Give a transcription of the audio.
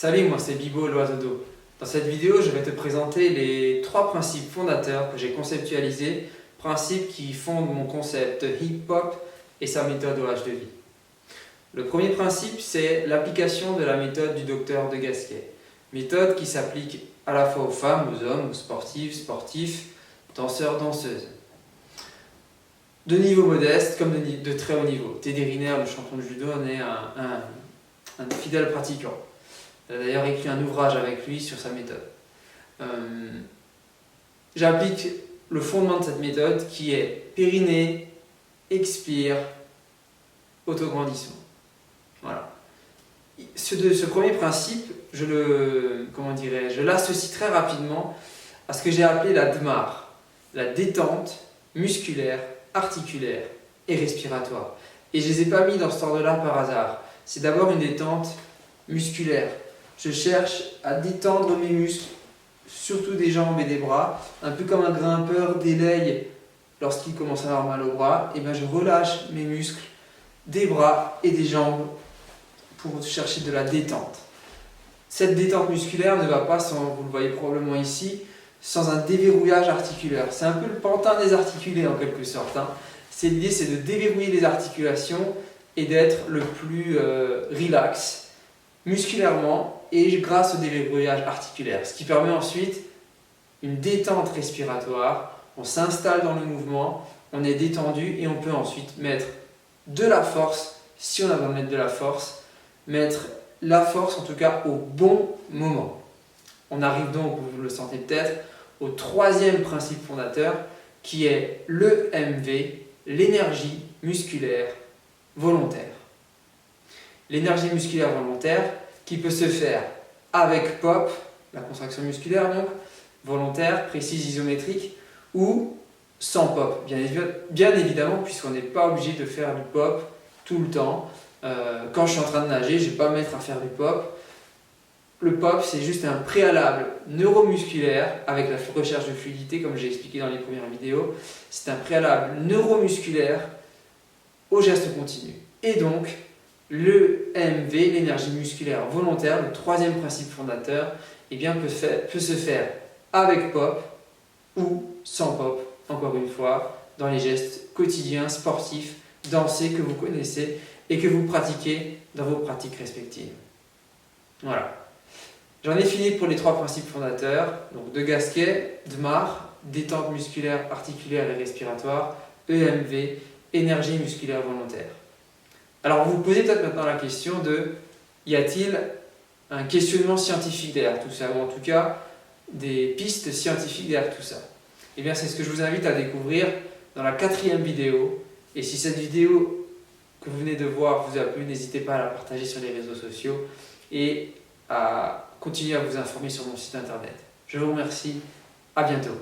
Salut, moi c'est Bibo l'oiseau d'eau. Dans cette vidéo, je vais te présenter les 3 principes fondateurs que j'ai conceptualisés, principes qui fondent mon concept hip-hop et sa méthode OH de vie. Le premier principe, c'est l'application de la méthode du docteur de Gasquet. Méthode qui s'applique à la fois aux femmes, aux hommes, aux sportifs, danseurs, danseuses. De niveau modeste comme de très haut niveau. Teddy Riner, le champion de judo, en est un fidèle pratiquant. Il a d'ailleurs écrit un ouvrage avec lui sur sa méthode. J'applique le fondement de cette méthode qui est périnée, expire, autograndissement. Voilà. Ce premier principe, je l'associe très rapidement à ce que j'ai appelé la DMAR, la détente musculaire, articulaire et respiratoire. Et je ne les ai pas mis dans cet ordre-là par hasard. C'est d'abord une détente musculaire. Je cherche à détendre mes muscles, surtout des jambes et des bras, un peu comme un grimpeur délaye lorsqu'il commence à avoir mal au bras. Et bien je relâche mes muscles des bras et des jambes pour chercher de la détente. Cette détente musculaire ne va pas, vous le voyez probablement ici, sans un déverrouillage articulaire. C'est un peu le pantin des articulés en quelque sorte. L'idée, c'est de déverrouiller les articulations et d'être le plus relax musculairement et grâce au déverrouillage articulaire. Ce qui permet ensuite une détente respiratoire. On s'installe dans le mouvement, on est détendu et on peut ensuite mettre de la force, si on a besoin de mettre de la force, mettre la force en tout cas au bon moment. On arrive donc, vous le sentez peut-être, au troisième principe fondateur qui est l'EMV, l'énergie musculaire volontaire. L'énergie musculaire volontaire qui peut se faire avec POP, la contraction musculaire donc, volontaire, précise, isométrique, ou sans POP, bien évidemment, puisqu'on n'est pas obligé de faire du POP tout le temps. Quand je suis en train de nager, je ne vais pas me mettre à faire du POP. Le POP, c'est juste un préalable neuromusculaire avec la recherche de fluidité, comme j'ai expliqué dans les premières vidéos. C'est un préalable neuromusculaire au geste continu. Et donc, l'EMV, l'énergie musculaire volontaire, le troisième principe fondateur, peut se faire avec POP ou sans POP, encore une fois, dans les gestes quotidiens, sportifs, dansés que vous connaissez et que vous pratiquez dans vos pratiques respectives. Voilà. J'en ai fini pour les 3 principes fondateurs, donc de Gasquet, DMAR, détente musculaire, articulaire et respiratoire, EMV, énergie musculaire volontaire. Alors vous vous posez peut-être maintenant la question de, y a-t-il un questionnement scientifique derrière tout ça, ou en tout cas des pistes scientifiques derrière tout ça? Eh bien c'est ce que je vous invite à découvrir dans la 4e vidéo, et si cette vidéo que vous venez de voir vous a plu, n'hésitez pas à la partager sur les réseaux sociaux et à continuer à vous informer sur mon site internet. Je vous remercie, à bientôt.